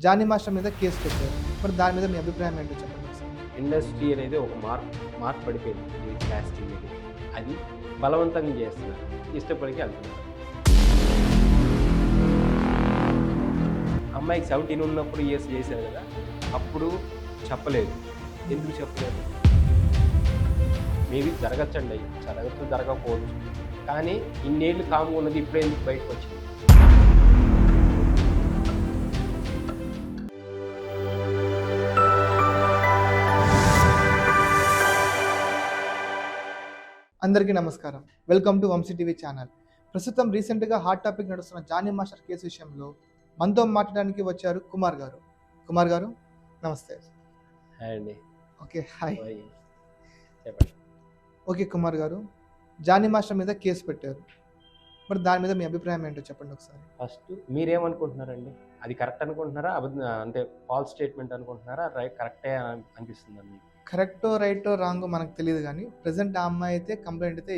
Johnny master మీద case పెట్టారు. మరి దాని మీద మీ అభిప్రాయం ఏంటో చెప్పండి ఒకసారి. ఇండస్ట్రీ అనేది ఒక మార్పు పడిపోయింది ఈ కాస్టింగ్ అనేది. అది బలవంతంగా చేస్తున్నారు, ఇష్టపడికి వెళ్తున్నారు. అమ్మాయికి 17 ఉన్నప్పుడు ఇయర్స్ చేశారు కదా, అప్పుడు చెప్పలేదు. ఎందుకు చెప్పలేదు? మేబీ జరగచ్చండి, జరగచ్చు జరగకపోవచ్చు, కానీ ఇన్నేళ్ళు కామ్గా ఉన్నది ఇప్పుడే ఎందుకు బయటకు వచ్చింది? అందరికీ నమస్కారం. Welcome to Vamsi TV channel. ప్రస్తుతం రీసెంట్గా హాట్ టాపిక్ నడుస్తున్న జానీ మాస్టర్ కేసు విషయంలో మనతో మాట్లాడడానికి వచ్చారు కుమార్ గారు. కుమార్ గారు నమస్తే. హాయ్ అండి. Okay, hi. చెప్పండి. ఓకే కుమార్ గారు, జానీ మాస్టర్ మీద కేసు పెట్టారు. మరి దాని మీద మీ అభిప్రాయం ఏంటో చెప్పండి ఒకసారి. ఫస్ట్ మీరేమనుకుంటున్నారండి? అది కరెక్ట్ అనుకుంటున్నారా, అంటే ఫాల్స్ స్టేట్మెంట్ అనుకుంటున్నారా, కరెక్టే అనిపిస్తుందా మీకు? కరెక్టో రైటో రాంగో మనకు తెలియదు, కానీ ప్రజెంట్ ఆ అమ్మాయి అయితే కంప్లైంట్ అయితే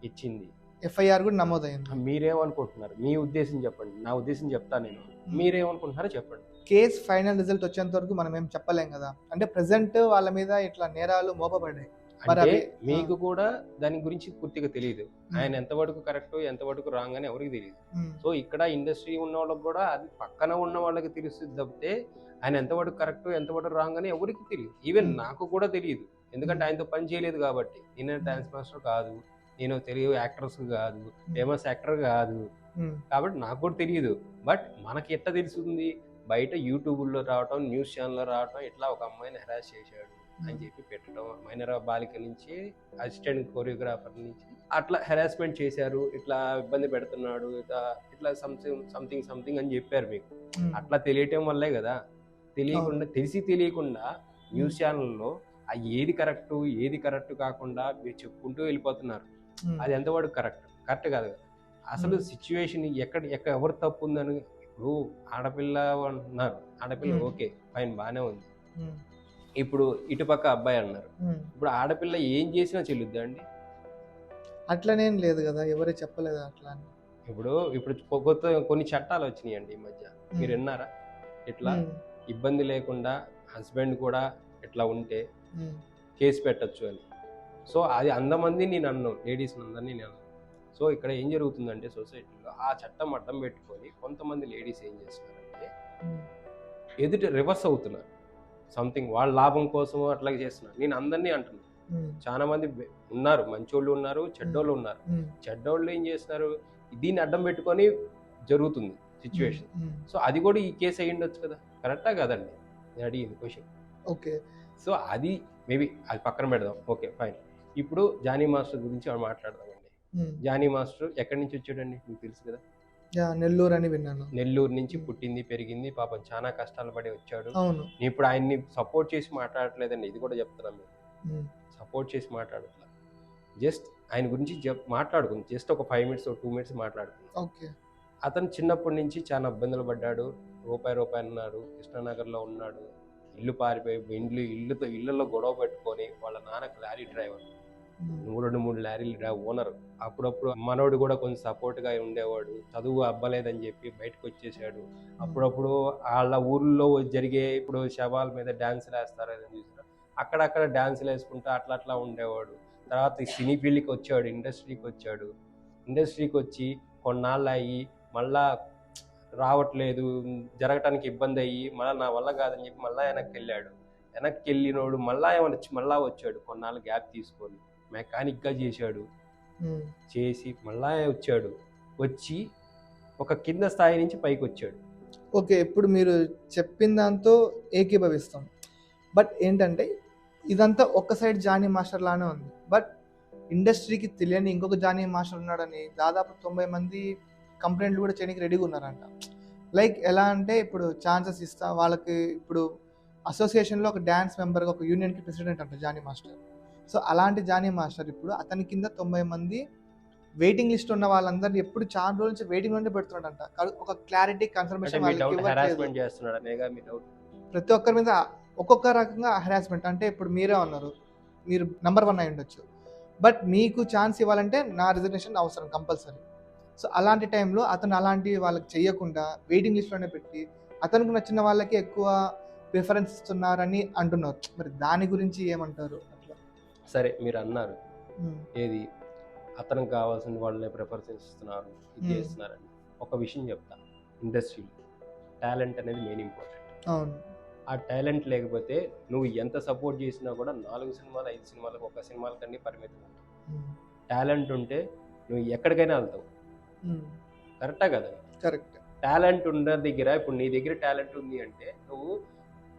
ఇచ్చింది. ఎఫ్ఐఆర్ కూడా నమోదైంది. మీరేమనుకుంటున్నారు? మీ ఉద్దేశం చెప్పండి, నా ఉద్దేశం చెప్తా నేను. మీరేమనుకుంటున్నారో చెప్పండి. కేసు ఫైనల్ రిజల్ట్ వచ్చేంత వరకు మనం ఏం చెప్పలేం కదా. అంటే ప్రజెంట్ వాళ్ళ మీద ఇట్లా నేరాలు మోపబడ్డాయి. అంటే మీకు కూడా దాని గురించి పూర్తిగా తెలియదు. ఆయన ఎంతవరకు కరెక్ట్ ఎంతవరకు రాంగ్ అని ఎవరికి తెలియదు. సో ఇక్కడ ఇండస్ట్రీ ఉన్న వాళ్ళకి కూడా అది పక్కన ఉన్న వాళ్ళకి తెలుస్తుంది తప్పితే ఆయన ఎంతవరకు కరెక్ట్ ఎంతవరకు రాంగ్ అని ఎవరికి తెలియదు. ఈవెన్ నాకు కూడా తెలియదు, ఎందుకంటే ఆయనతో పని చేయలేదు కాబట్టి. నేను డాన్స్ మాస్టర్ కాదు, నేను తెలుగు యాక్టర్స్ కాదు, ఫేమస్ యాక్టర్ కాదు, కాబట్టి నాకు కూడా తెలియదు. బట్ మనకి ఎట్లా తెలుస్తుంది? బయట యూట్యూబ్లో రావటం, న్యూస్ ఛానల్లో రావటం, ఇట్లా ఒక అమ్మాయిని హెరాస్ చేశాడు అని చెప్పి పెట్టడం, మైనర్ బాలిక నుంచి అసిస్టెంట్ కొరియోగ్రాఫర్ నుంచి అట్లా హెరాస్మెంట్ చేశారు, ఇట్లా ఇబ్బంది పెడుతున్నాడు, ఇట్లా సంథింగ్ అని చెప్పారు మీకు. అట్లా తెలియటం వల్లే కదా, తెలియకుండా న్యూస్ ఛానల్లో ఏది కరెక్ట్ కాకుండా మీరు చెప్పుకుంటూ వెళ్ళిపోతున్నారు. అది ఎంతవరకు కరెక్ట్ కాదు కదా. అసలు సిచ్యువేషన్ ఎక్కడ ఎవరు తప్పు ఉందని. ఇప్పుడు ఆడపిల్ల అంటున్నారు, ఆడపిల్ల ఓకే ఫైన్ బాగానే ఉంది. ఇప్పుడు ఇటుపక్క అబ్బాయి అన్నారు, ఇప్పుడు ఆడపిల్ల ఏం చేసినా చెల్లుద్దా అండి? అట్లనేం లేదు కదా, ఎవరే చెప్పలేదు అట్లా. ఇప్పుడు కొన్ని చట్టాలు వచ్చినాయండి ఈ మధ్య, మీరు విన్నారా? ఇట్లా ఇబ్బంది లేకుండా హస్బెండ్ కూడా ఇట్లా ఉంటే కేసు పెట్టచ్చు అని. సో అది అందమంది నేను అన్నాను, లేడీస్ అందరినీ నేను అన్నాను. సో ఇక్కడ ఏం జరుగుతుందంటే సొసైటీలో ఆ చట్టం అడ్డం పెట్టుకొని కొంతమంది లేడీస్ ఏం చేస్తున్నారంటే ఎదుట రివర్స్ అవుతున్నారు. సంథింగ్ వాళ్ళ లాభం కోసం అట్లా చేస్తున్నారు. నేను అందరినీ అంటున్నాను, చాలా మంది ఉన్నారు, మంచోళ్ళు ఉన్నారు, చెడ్డోళ్ళు ఉన్నారు. చెడ్డోళ్ళు ఏం చేస్తున్నారు, దీన్ని అడ్డం పెట్టుకొని జరుగుతుంది సిచ్యువేషన్. సో అది కూడా ఈ కేసు అయ్యి ఉండొచ్చు కదా, కరెక్టా కదండి నేను అడిగింది క్వశ్చన్. ఓకే, సో అది మేబీ అది పక్కన పెడదాం, ఓకే ఫైన్. ఇప్పుడు జానీ మాస్టర్ గురించి మాట్లాడదామండి. జానీ మాస్టర్ ఎక్కడి నుంచి వచ్చాడండి మీకు తెలుసు కదా? నెల్లూరు అని విన్నాను. నెల్లూరు నుంచి పుట్టింది పెరిగింది, పాపం చాలా కష్టాలు పడి వచ్చాడు. అవును. నేను ఇప్పుడు ఆయన్ని సపోర్ట్ చేసి మాట్లాడట్లేదండి, ఇది కూడా చెప్తున్నాను. మీరు సపోర్ట్ చేసి మాట్లాడట్లా, జస్ట్ ఆయన గురించి మాట్లాడుకుంది, జస్ట్ ఒక 5 minutes 2 minutes మాట్లాడుకుంది. ఓకే. అతను చిన్నప్పటి నుంచి చాలా ఇబ్బందులు పడ్డాడు, రూపాయి అన్నాడు, కృష్ణానగర్లో ఉన్నాడు, ఇల్లు పారిపోయి ఇళ్ళలో గొడవ పెట్టుకొని వాళ్ళ నాన్నకు లారీ డ్రైవర్, 2-3 లారీలు ఓనర్. అప్పుడప్పుడు మనోడు కూడా కొంచెం సపోర్ట్గా ఉండేవాడు, చదువు అవ్వలేదని చెప్పి బయటకు వచ్చేసాడు. అప్పుడప్పుడు వాళ్ళ ఊర్లో జరిగే ఇప్పుడు శవాల మీద డ్యాన్సులు వేస్తారని చూసారు, అక్కడక్కడ డ్యాన్సులు వేసుకుంటూ అట్లా ఉండేవాడు. తర్వాత సినీ ఫీల్డ్కి వచ్చాడు, ఇండస్ట్రీకి వచ్చి కొన్నాళ్ళు అయ్యి మళ్ళా రావట్లేదు, జరగటానికి ఇబ్బంది అయ్యి మళ్ళీ నా వల్ల కాదని చెప్పి మళ్ళీ వెనక్కి వెళ్ళినోడు మళ్ళా వచ్చాడు, కొన్నాళ్ళు గ్యాప్ తీసుకొని మెకానిక్గా చేసి మళ్ళా వచ్చి ఒక కింద స్థాయి నుంచి పైకి వచ్చాడు. ఓకే, ఇప్పుడు మీరు చెప్పిన దాంతో ఏకీభవిస్తాం. బట్ ఏంటంటే ఇదంతా ఒక్క సైడ్ జానీ మాస్టర్ లానే ఉంది. బట్ ఇండస్ట్రీకి తెలియని ఇంకొక జానీ మాస్టర్ ఉన్నాడని దాదాపు 90 మంది కంప్లైంట్లు కూడా చేయడానికి రెడీగా ఉన్నారంట. లైక్ ఎలా అంటే ఇప్పుడు ఛాన్సెస్ ఇస్తా వాళ్ళకి. ఇప్పుడు అసోసియేషన్లో ఒక డ్యాన్స్ మెంబర్గా ఒక యూనియన్కి ప్రెసిడెంట్ అంట జానీ మాస్టర్. సో అలాంటి జానీ మాస్టర్ ఇప్పుడు అతని కింద 90 మంది వెయిటింగ్ లిస్ట్ ఉన్న వాళ్ళందరినీ ఎప్పుడు చాలా రోజుల నుంచి వెయిటింగ్ లోనే పెడుతున్నాడంట. ఒక క్లారిటీ కన్ఫర్మేషన్ ప్రతి ఒక్కరి మీద ఒక్కొక్క రకంగా హెరాస్మెంట్. అంటే ఇప్పుడు మీరే ఉన్నారు, మీరు నెంబర్ 1 అయి ఉండొచ్చు, బట్ మీకు ఛాన్స్ ఇవ్వాలంటే నా రిజర్వేషన్ అవసరం కంపల్సరీ. సో అలాంటి టైంలో అతను అలాంటి వాళ్ళకి చెయ్యకుండా వెయిటింగ్ లిస్ట్లోనే పెట్టి అతనికి నచ్చిన వాళ్ళకి ఎక్కువ ప్రిఫరెన్స్ ఇస్తున్నారని అంటున్నారు. మరి దాని గురించి ఏమంటారు అట్లా? సరే మీరు అన్నారు ఉమ్, ఏది అతనికి కావాల్సిన వాళ్ళనే ప్రిఫరెన్స్ ఇస్తున్నారు, ఇది Hmm. చేస్తున్నారని. ఒక విషయం చెప్తా, ఇండస్ట్రీలో టాలెంట్ అనేది మెయిన్ ఇంపార్టెంట్. అవును. ఆ టాలెంట్ లేకపోతే నువ్వు ఎంత సపోర్ట్ చేసినా కూడా 4 సినిమాలు 5 సినిమాలకు ఒక సినిమాలకన్నీ పరిమితం. ఉమ్, టాలెంట్ ఉంటే నువ్వు ఎక్కడికైనా వెళ్తావు. ఉమ్, కరెక్టా కదా? కరెక్ట్. టాలెంట్ ఉన్న దగ్గర, ఇప్పుడు నీ దగ్గర టాలెంట్ ఉంది అంటే నువ్వు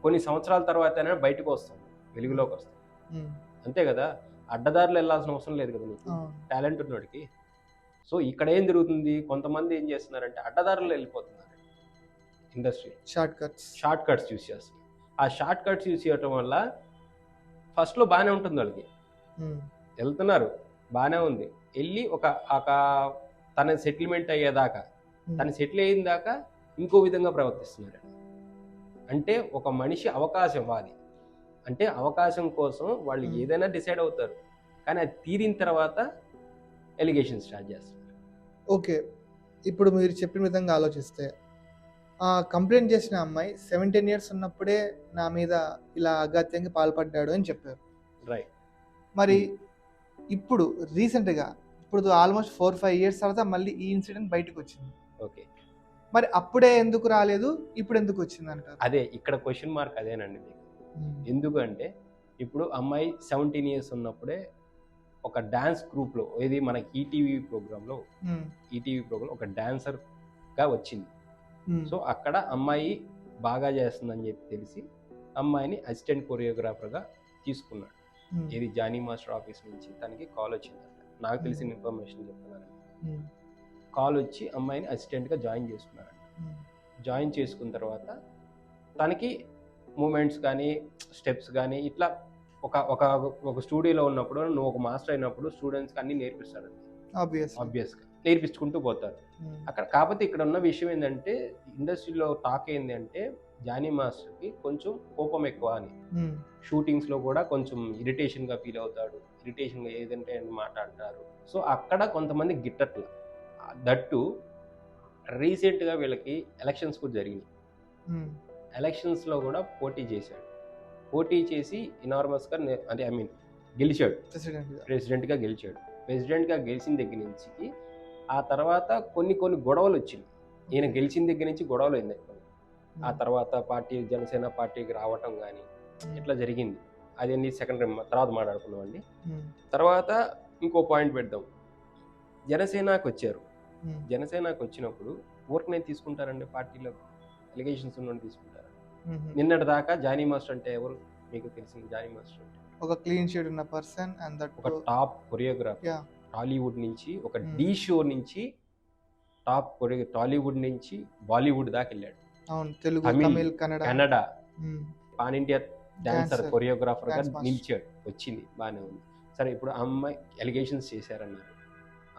కొన్ని సంవత్సరాల తర్వాతైనా బయటకు వస్తావు, వెలుగులోకి వస్తావు. ఉమ్, అంతే కదా? అడ్డదారులు వెళ్ళాల్సిన అవసరం లేదు కదా నీకు, అవును. టాలెంట్ ఉన్నవాడికి. సో ఇక్కడ ఏం జరుగుతుంది, కొంతమంది ఏం చేస్తున్నారంటే అడ్డదారులు వెళ్ళిపోతున్నారు. Industry short cuts. Short cuts use చేస్తున్నారు. ఆ షార్ట్ కట్స్ యూస్ చేయడం వల్ల ఫస్ట్లో బాగానే ఉంటుంది వాళ్ళకి, వెళ్తున్నారు బాగానే ఉంది, వెళ్ళి ఒక ఒక తన సెటిల్మెంట్ అయ్యేదాకా, తను సెటిల్ అయిన దాకా ఇంకో విధంగా ప్రవర్తిస్తున్నారు. అంటే ఒక మనిషి అవకాశం ఇవ్వాలి అంటే అవకాశం కోసం వాళ్ళు ఏదైనా డిసైడ్ అవుతారు, కానీ అది తీరిన తర్వాత ఎలిగేషన్ స్టార్ట్ చేస్తారు. ఓకే, ఇప్పుడు మీరు చెప్పిన విధంగా ఆలోచిస్తే కంప్లైంట్ చేసిన అమ్మాయి 17 years ఉన్నప్పుడే నా మీద ఇలా అఘాత్యంగా పాల్పడ్డాడు అని చెప్పారు. రైట్. మరి ఇప్పుడు రీసెంట్గా ఇప్పుడు ఆల్మోస్ట్ 4-5 years తర్వాత మళ్ళీ ఈ ఇన్సిడెంట్ బయటకు వచ్చింది. ఓకే, మరి అప్పుడే ఎందుకు రాలేదు, ఇప్పుడు ఎందుకు వచ్చింది అంటారు? అదే ఇక్కడ క్వశ్చన్ మార్క్ అదేనండి మీకు. ఎందుకంటే ఇప్పుడు అమ్మాయి 17 years ఉన్నప్పుడే ఒక డాన్స్ గ్రూప్లో, ఏది మన ఈటీవీ ప్రోగ్రాంలో ఒక డాన్సర్గా వచ్చింది. సో అక్కడ అమ్మాయి బాగా చేస్తుందని చెప్పి తెలిసి అమ్మాయిని అసిస్టెంట్ కొరియోగ్రాఫర్గా తీసుకున్నాడు. ఇది జానీ మాస్టర్ ఆఫీస్ నుంచి తనకి కాల్ వచ్చిందంట, నాకు తెలిసిన ఇన్ఫర్మేషన్ చెప్తున్నాను. కాల్ వచ్చి అమ్మాయిని అసిస్టెంట్గా జాయిన్ చేసుకున్నారంట. జాయిన్ చేసుకున్న తర్వాత తనకి మూమెంట్స్ కానీ స్టెప్స్ కానీ ఇట్లా ఒక ఒక ఒక స్టూడియోలో ఉన్నప్పుడు నువ్వు ఒక మాస్టర్ అయినప్పుడు స్టూడెంట్స్కి అన్నీ నేర్పిస్తాడు, ఆబ్వియస్గా నేర్పించుకుంటూ పోతారు అక్కడ. కాకపోతే ఇక్కడ ఉన్న విషయం ఏంటంటే ఇండస్ట్రీలో టాక్ ఏంటి అంటే జానీ మాస్టర్కి కొంచెం కోపం ఎక్కువ అని. షూటింగ్స్లో కూడా కొంచెం ఇరిటేషన్గా ఫీల్ అవుతాడు, ఇరిటేషన్గా ఏదంటే మాట్లాడతారు. సో అక్కడ కొంతమంది గిట్టట్ల. దట్టు రీసెంట్గా వీళ్ళకి ఎలక్షన్స్ కూడా జరిగినాయి. ఎలక్షన్స్లో కూడా పోటీ చేశాడు, పోటీ చేసి ఇనార్మస్గా అంటే గెలిచాడు, ప్రెసిడెంట్గా గెలిచాడు. ప్రెసిడెంట్గా గెలిచిన దగ్గర నుంచి ఆ తర్వాత కొన్ని గొడవలు వచ్చింది. ఈయన గెలిచిన దగ్గర నుంచి గొడవలు అయింది. ఆ తర్వాత జనసేన పార్టీకి రావటం కానీ ఇట్లా జరిగింది. అదన్నీ సెకండరీ, తర్వాత మాట్లాడుకున్నాం అండి. తర్వాత ఇంకో పాయింట్ పెడదాం, జనసేనకు వచ్చారు. జనసేనకు వచ్చినప్పుడు ఊరికనే తీసుకుంటారండి పార్టీలో, ఎలిగేషన్స్ ఉన్న తీసుకుంటారు. నిన్నటి దాకా జానీ మాస్టర్ అంటే ఎవరు మీకు తెలిసింది? జానీ మాస్టర్ అంటే ఒక క్లీన్ షీట్ ఉన్న పర్సన్ అండ్ దట్ ఒక టాప్ కొరియోగ్రాఫర్. టాలీవుడ్ నుంచి ఒక డి షో నుంచి టాప్ టాలీవుడ్ నుంచి బాలీవుడ్ దాకా వెళ్ళాడు. అవును, Telugu, Tamil, Kannada pan India dancer choreographer గా నిలిచాడు. వచ్చింది బాగానే ఉంది. సరే, ఇప్పుడు అమ్మాయి ఎలిగేషన్స్ చేశారన్నారు,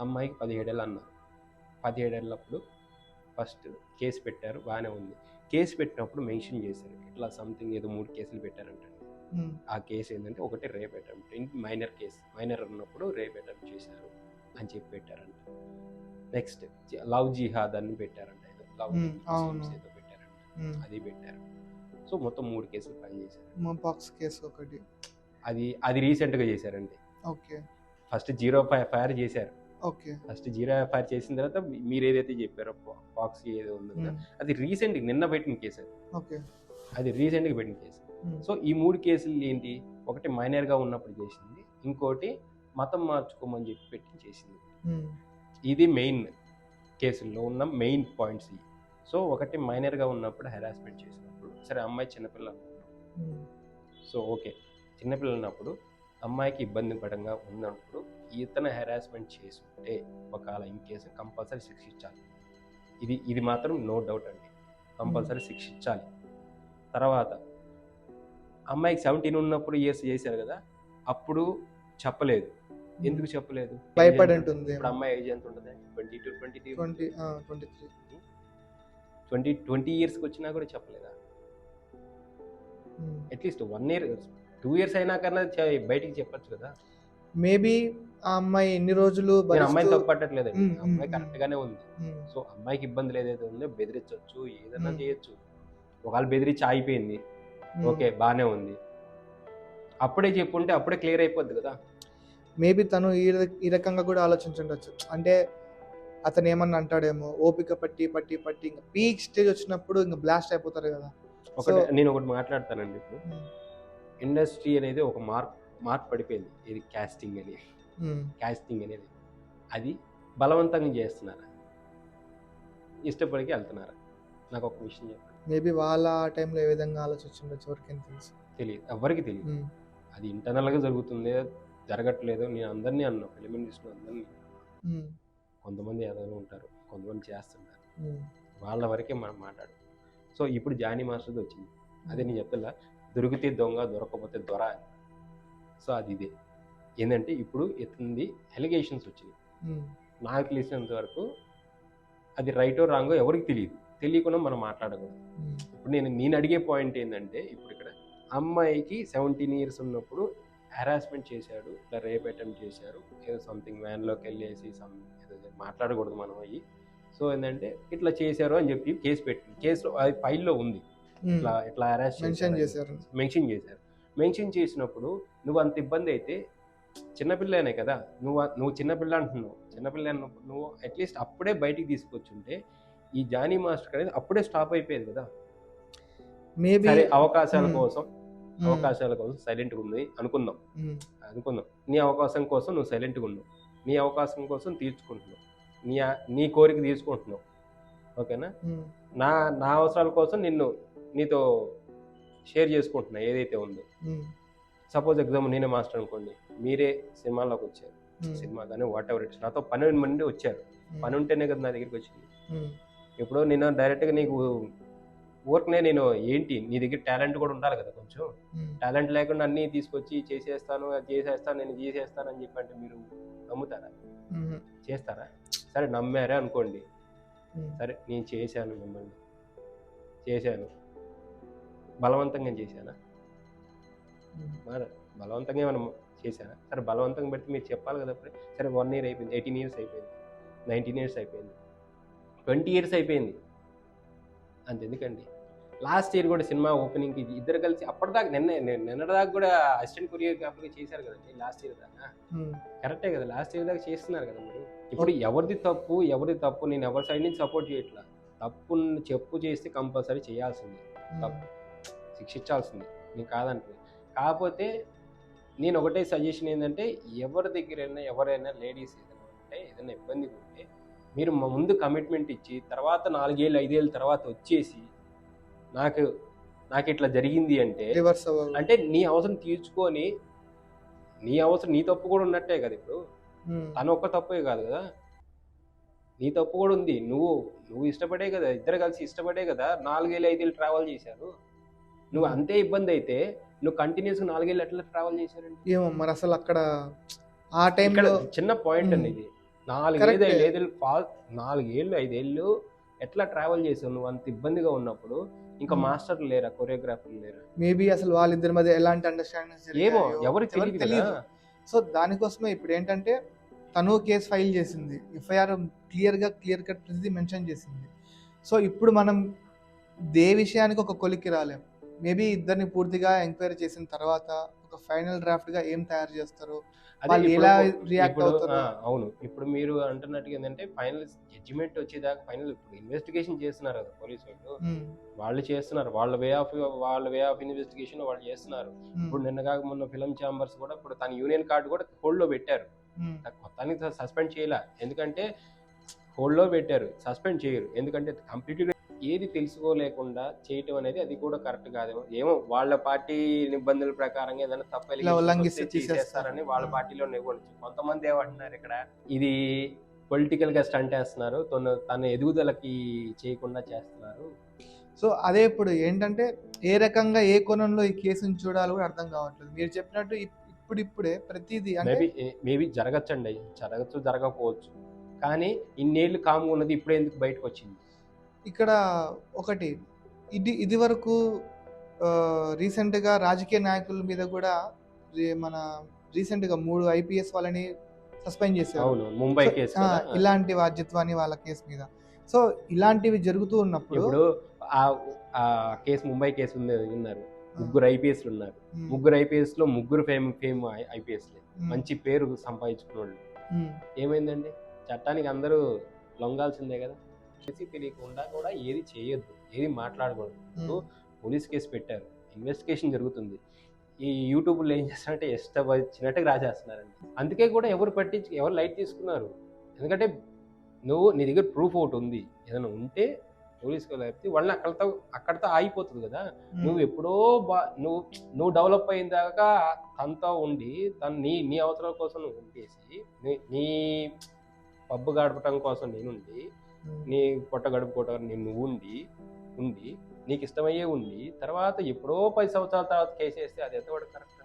అమ్మాయికి 17 ఏళ్ళు అన్నారు. 17 ఏళ్ళప్పుడు ఫస్ట్ కేసు పెట్టారు, బాగానే ఉంది. కేసు పెట్టినప్పుడు మెన్షన్ చేశారు ఇట్లా సంథింగ్ ఏదో 3 కేసులు పెట్టారంటే. ఆ కేసు ఏంటంటే ఒకటి rape attempt, minor case, minor ఉన్నప్పుడు రేప్ అటెంప్ట్ చేశారు అని చెప్పి పెట్టారంట. నెక్స్ట్ లవ్ జిహాద్ అని పెట్టారంట, ఏదో లవ్ ఏదో పెట్టారంట, అది పెట్టారు. సో మొత్తం 3 కేసులు ఫైల్ చేశారు. అది రీసెంట్గా చేశారండి. ఫస్ట్ 0 FIR చేశారు. ఫస్ట్ 0 FIR చేసిన తర్వాత మీరు ఏదైతే చెప్పారో పాక్స్ ఏదో ఉందో అది రీసెంట్ నిన్న పెట్టిన కేసు, అది రీసెంట్గా పెట్టిన కేసు. సో ఈ 3 కేసులు ఏంటి, ఒకటి మైనర్గా ఉన్నప్పుడు చేసింది, ఇంకోటి మతం మార్చుకోమని చెప్పి పెట్టి చేసింది. ఇది మెయిన్ కేసుల్లో ఉన్న మెయిన్ పాయింట్స్. సో ఒకటి మైనర్గా ఉన్నప్పుడు హెరాస్మెంట్ చేసినప్పుడు, సరే అమ్మాయి చిన్నపిల్ల, సో ఓకే చిన్నపిల్ల ఉన్నప్పుడు అమ్మాయికి ఇబ్బంది పడంగా ఉన్నప్పుడు ఇతను హెరాస్మెంట్ చేసుకుంటే ఒకవేళ ఇన్ కేసు కంపల్సరీ శిక్షించాలి. ఇది మాత్రం నో డౌట్ అండి, కంపల్సరీ శిక్షించాలి. తర్వాత అమ్మాయికి 17 ఉన్నప్పుడు ఇయర్స్ చేశారు కదా, అప్పుడు చెప్పలేదు. ఎందుకు చెప్పలేదు? భయపడి ఉంటుంది. ఇప్పుడు అమ్మాయి ఏజ్ ఎంత ఉంటుంది? 20 ఇయర్స్కి వచ్చినా కూడా చెప్పలేదా? అట్లీస్ట్ 1 year 2 years అయినా కన్నా బయటికి చెప్పచ్చు కదా. మేబీ ఆ అమ్మాయి ఎన్ని రోజులు అమ్మాయిని తప్పట్టట్లేదండి, అమ్మాయి కరెక్ట్ గానే ఉంది. సో అమ్మాయికి ఇబ్బందులు ఏదైతే ఉందో బెదిరించవచ్చు, ఏదైనా చేయొచ్చు. ఒకవేళ బెదిరించి ఆగిపోయింది, ఓకే బాగానే ఉంది, అప్పుడే చెప్పుంటే అప్పుడే క్లియర్ అయిపోద్ది కదా. మేబీ తను ఈ రకంగా కూడా ఆలోచించుండొచ్చు. అంటే అతను ఏమన్నా అంటాడేమో, ఓపిక పట్టి పట్టి పట్టి ఇంకా పీక్ స్టేజ్ వచ్చినప్పుడు ఇంకా బ్లాస్ట్ అయిపోతారు కదా. ఒకటి నేను ఒకటి మాట్లాడతానండి. ఇప్పుడు ఇండస్ట్రీ అనేది ఒక మార్క్ పడిపోయింది. ఇది కాస్టింగ్ అనేది అది బలవంతంగా చేస్తున్నారా, ఇష్టపడికి వెళ్తున్నారా? నాకు ఒక విషయం చెప్పండి. మేబీ వాళ్ళ ఆ టైంలో ఏ విధంగా ఆలోచించుండొచ్చు, ఎవరికైనా తెలుసు, తెలియదు, ఎవరికి తెలియదు. అది ఇంటర్నల్గా జరుగుతుంది, జరగట్లేదు. నేను అందరినీ అన్నా, ఫిలిం ఇండస్ట్రీలో అందరినీ, కొంతమంది ఎదగలు ఉంటారు, కొంతమంది చేస్తుంటారు, వాళ్ళ వరకే మనం మాట్లాడు. సో ఇప్పుడు జానీ మాస్టర్ది వచ్చింది, అదే నేను చెప్తా, దొరికితే దొంగ దొరకకపోతే దొర. సో అది ఇదే ఏంటంటే ఇప్పుడు ఎత్తుంది ఎలిగేషన్స్ వచ్చినాయి. నాకు తెలిసినంత వరకు అది రైటో రాంగో ఎవరికి తెలియకుండా మనం మాట్లాడకూడదు. ఇప్పుడు నేను అడిగే పాయింట్ ఏంటంటే, ఇప్పుడు ఇక్కడ అమ్మాయికి 17 years ఉన్నప్పుడు హెరాస్మెంట్ చేశాడు, ఇట్లా రేప్ అటెంప్ట్ చేశారు, ఏదో సంథింగ్ వ్యాన్లోకి వెళ్ళేసి ఏదో మాట్లాడకూడదు మనం అయ్యి. సో ఏంటంటే ఇట్లా చేశారు అని చెప్పి కేసు పెట్టింది, కేసులో అది ఫైల్లో ఉంది, ఇట్లా హెరాస్ మెన్షన్ చేశారు. మెన్షన్ చేసినప్పుడు నువ్వు అంత ఇబ్బంది అయితే, చిన్నపిల్లనే కదా, నువ్వు చిన్నపిల్ల అంటున్నావు, చిన్నపిల్ల అన్నప్పుడు నువ్వు అట్లీస్ట్ అప్పుడే బయటికి తీసుకొచ్చుంటే ఈ జానీ మాస్టర్ అనేది అప్పుడే స్టాప్ అయిపోయేది కదా. మేబీ అవకాశాల కోసం సైలెంట్గా ఉంది అనుకుందాం. నీ అవకాశం కోసం నువ్వు సైలెంట్గా ఉన్నావు, నీ అవకాశం కోసం తీర్చుకుంటున్నావు, నీ కోరిక తీసుకుంటున్నావు, ఓకేనా. నా అవసరాల కోసం నీతో షేర్ చేసుకుంటున్నా ఏదైతే ఉందో. సపోజ్ ఎగ్జాంపుల్ నేనే మాస్టర్ అనుకోండి, మీరే సినిమాలోకి వచ్చారు, సినిమా కానీ వాట్ ఎవర్ ఇట్స్, నాతో 12 మంది వచ్చారు, పని ఉంటేనే కదా నా దగ్గరికి వచ్చింది. ఇప్పుడు నేను డైరెక్ట్గా నీకు ఊరికనే నేను ఏంటి, నీ దగ్గర టాలెంట్ కూడా ఉండాలి కదా, కొంచెం టాలెంట్ లేకుండా అన్నీ తీసుకొచ్చి చేసేస్తాను నేను చేసేస్తాను అని చెప్పంటే మీరు నమ్ముతారా? చేస్తారా? సరే నమ్మారే అనుకోండి, సరే నేను చేశాను, మిమ్మల్ని చేశాను, బలవంతంగా చేశానా? బలవంతంగా ఏమైనా చేశానా? సరే బలవంతంగా పెడితే మీరు చెప్పాలి కదా. సరే 1 year అయిపోయింది, 18 years అయిపోయింది, 19 years అయిపోయింది, 20 years అయిపోయింది, అంతెందుకండి. లాస్ట్ ఇయర్ కూడా సినిమా ఓపెనింగ్కి ఇద్దరు కలిసి అప్పటిదాకా నిన్నటిదాకా కూడా అసిస్టెంట్ కొరియోగ్రాఫర్గా చేశారు కదండి లాస్ట్ ఇయర్ దాకా. కరెక్టే కదా, లాస్ట్ ఇయర్ దాకా చేస్తున్నారు కదా మీరు. ఇప్పుడు ఎవరిది తప్పు నేను ఎవరి సైడ్ నుంచి సపోర్ట్ చేయట్లా. తప్పుని చెప్పు చేస్తే కంపల్సరీ చేయాల్సింది, తప్పు శిక్షించాల్సింది, నేను కాదంటే. కాకపోతే నేను ఒకటే సజెషన్ ఏంటంటే, ఎవరి దగ్గరైనా ఎవరైనా లేడీస్ ఏదైనా ఉంటే, ఏదైనా ఇబ్బంది ఉంటే మీరు ముందు కమిట్మెంట్ ఇచ్చి తర్వాత 4 ఏళ్ళు 5 ఏళ్ళ తర్వాత వచ్చేసి నాకు ఇట్లా జరిగింది అంటే నీ అవసరం తీర్చుకొని, నీ తప్పు కూడా ఉన్నట్టే కదా. ఇప్పుడు తను ఒక్క తప్పే కాదు కదా, నీ తప్పు కూడా ఉంది. నువ్వు ఇష్టపడే కదా, ఇద్దరు కలిసి ఇష్టపడే కదా 4 ఏళ్ళు 5 ఏళ్ళు ట్రావెల్ చేశారు. నువ్వు అంతే ఇబ్బంది అయితే నువ్వు కంటిన్యూస్గా 4 ఏళ్ళు ఎట్లా ట్రావెల్ చేశారండి? ఏమో మరి అసలు అక్కడ ఆ టైంలో చిన్న పాయింట్ అండి ఇది. 4 ఏళ్ళు 5 ఏళ్ళు ఎట్లా ట్రావెల్ చేసావు నువ్వు అంత ఇబ్బందిగా ఉన్నప్పుడు? ఇంకా మాస్టర్లు లేరా, కొరియోగ్రాఫర్లు లేరా? మేబీ అసలు వాళ్ళిద్దరి మధ్య ఎలాంటి అండర్స్టాండింగ్ ఏమో ఎవరికి తెలియదు. సో దానికోసమే ఇప్పుడు ఏంటంటే తను కేసు ఫైల్ చేసింది, ఎఫ్ఐఆర్ క్లియర్ కట్ ప్రతిదీ మెన్షన్ చేసింది. సో ఇప్పుడు మనం విషయానికి ఒక కొలిక్కి రాలేం. మేబీ ఇద్దరిని పూర్తిగా ఎంక్వైరీ చేసిన తర్వాత ఒక ఫైనల్ డ్రాఫ్ట్ గా ఏం తయారు చేస్తారు, ఎలా రియాక్ట్ అవుతారు. అవును, ఇప్పుడు మీరు అంటున్నట్టుగా ఏంటంటే ఫైనల్ జడ్జిమెంట్ వచ్చేదాకా ఫైనల్ ఇప్పుడు ఇన్వెస్టిగేషన్ చేస్తున్నారు కదా పోలీసు వాళ్ళు చేస్తున్నారు, వాళ్ళ వే ఆఫ్ ఇన్వెస్టిగేషన్ వాళ్ళు చేస్తున్నారు. ఇప్పుడు నిన్నగా మొన్న ఫిల్మ్ ఛాంబర్స్ కూడా ఇప్పుడు తన యూనియన్ కార్డు కూడా హోల్డ్ లో పెట్టారు, మొత్తానికి సస్పెండ్ చేయలే. ఎందుకంటే హోల్డ్ లో పెట్టారు, సస్పెండ్ చేయరు. ఎందుకంటే కంప్లీట్గా ఏది తెలుసుకోలేకుండా చేయటం అనేది అది కూడా కరెక్ట్ కాదేమో. ఏమో వాళ్ళ పార్టీ నిబంధనల ప్రకారంగా ఏదైనా తప్ప చేసేస్తారని వాళ్ళ పార్టీలో నివ్వచ్చు. కొంతమంది ఏమంటున్నారు, ఇక్కడ ఇది పొలిటికల్ గా స్టంట్ వేస్తున్నారు, తన ఎదుగుదలకి చేయకుండా చేస్తున్నారు. సో అదే ఇప్పుడు ఏంటంటే ఏ రకంగా ఏ కోణంలో ఈ కేసుని చూడాలో కూడా అర్థం కావట్లేదు. మీరు చెప్పినట్టు ఇప్పుడిప్పుడే ప్రతిదీ మేబీ జరగచ్చండి, జరగకపోవచ్చు, కానీ ఇన్నేళ్ళు కామ్గా ఉన్నది ఇప్పుడే ఎందుకు బయటకు వచ్చింది? ఇక్కడ ఒకటి ఇది వరకు రీసెంట్గా రాజకీయ నాయకుల మీద కూడా మన రీసెంట్గా 3 IPS వాళ్ళని సస్పెండ్ చేశారు, ముంబై కేసు, ఇలాంటి వాద్యత్వాన్ని వాళ్ళ కేసు మీద. సో ఇలాంటివి జరుగుతూ ఉన్నప్పుడు ఇప్పుడు ఆ కేసు, ముంబై కేసు ఉంది విన్నారు. ముగ్గురు ఐపీఎస్లు ఉన్నారు. ముగ్గురు ఐపీఎస్లో ముగ్గురు ఫేమ్ ఐపీఎస్లే, మంచి పేరు సంపాదించుకున్న వాళ్ళు. ఏమైందండి? చట్టానికి అందరూ లొంగాల్సిందే కదా. చేసి తెలియకుండా కూడా ఏది చేయొద్దు, ఏది మాట్లాడకూడదు. పోలీస్ కేసు పెట్టారు, ఇన్వెస్టిగేషన్ జరుగుతుంది. ఈ యూట్యూబ్లో ఏం చేస్తారంటే ఇష్టం వచ్చినట్టుగా రాసేస్తున్నారండి. అందుకే కూడా ఎవరు లైట్ తీసుకున్నారు. ఎందుకంటే నీ దగ్గర ప్రూఫ్ ఒకటి ఉంది, ఏదైనా ఉంటే పోలీసుకు లేకపోతే వాళ్ళని అక్కడితో ఆగిపోతుంది కదా. నువ్వు ఎప్పుడో నువ్వు డెవలప్ అయిన దాకా తనతో ఉండి నీ అవసరాల కోసం నువ్వు ఉంటేసి, నీ పబ్బు గడపటం కోసం నేనుండి, నీ పొట్ట గడుపుకోవటం నువ్వు ఉండి నీకు ఇష్టమయ్యే ఉండి, తర్వాత ఎప్పుడో 10 సంవత్సరాల తర్వాత కేసు వేస్తే అది ఎంతవరకు కరెక్ట్?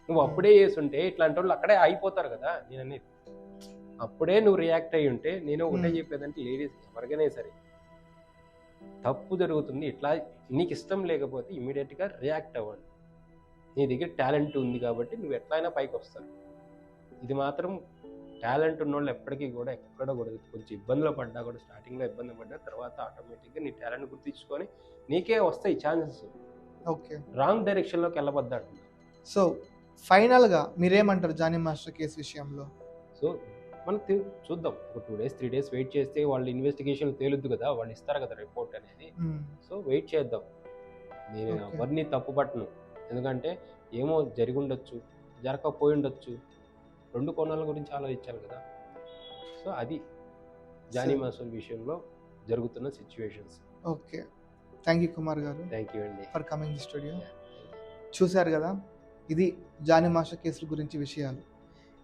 నువ్వు అప్పుడే వేసుంటే ఇట్లాంటి వాళ్ళు అక్కడే అయిపోతారు కదా. నేను అప్పుడే నువ్వు రియాక్ట్ అయ్యి ఉంటే, నేను ఒకటే చెప్పేదంటే లేడీస్ ఎవరికైనా సరే తప్పు జరుగుతుంది, ఇట్లా నీకు ఇష్టం లేకపోతే ఇమీడియట్గా రియాక్ట్ అవ్వండి. నీ దగ్గర టాలెంట్ ఉంది కాబట్టి నువ్వు ఎట్లయినా పైకి వస్తారు. ఇది మాత్రం టాలెంట్ ఉన్నోళ్ళు ఎప్పటికీ కూడా ఎక్కడ కూడా కొంచెం ఇబ్బందులు పడ్డా కూడా, స్టార్టింగ్లో ఇబ్బంది పడ్డా తర్వాత ఆటోమేటిక్గా నీ టాలెంట్ గుర్తించుకొని నీకే వస్తాయి ఛాన్సెస్. ఓకే, రాంగ్ డైరెక్షన్లోకి వెళ్ళబడ్డాడు. సో ఫైనల్గా మీరేమంటారు జానీ మాస్టర్ కేసు విషయంలో? సో మనం చూద్దాం, ఒక 2 days 3 days వెయిట్ చేస్తే వాళ్ళు ఇన్వెస్టిగేషన్ తేలుద్దు కదా, వాళ్ళు ఇస్తారు కదా రిపోర్ట్ అనేది. సో వెయిట్ చేద్దాం. నేను ఎవరిని తప్పు పట్టను, ఎందుకంటే ఏమో జరిగి ఉండొచ్చు, జరగకపోయి ఉండొచ్చు. 2 కోణాల గురించి ఆలోచించాలి కదా. సో అది జానీ మాస్టర్ విషయంలో జరుగుతున్న situations. Okay, thank you Kumar గారు. థ్యాంక్ యూ అండి ఫర్ కమింగ్ ది స్టూడియో. చూశారు కదా, ఇది జానీ మాస్టర్ కేసుల గురించి విషయాలు.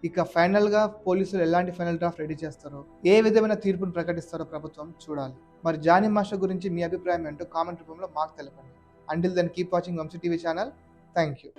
ఇక ఫైనల్గా పోలీసులు ఎలాంటి ఫైనల్ డ్రాఫ్ట్ రెడీ చేస్తారో, ఏ విధమైన తీర్పును ప్రకటిస్తారో ప్రభుత్వం చూడాలి. మరి జానీ మాస్టర్ గురించి మీ అభిప్రాయం ఏంటో కామెంట్ రూపంలో మాకు తెలపండి. Until then keep watching Vamsi TV channel. Thank you.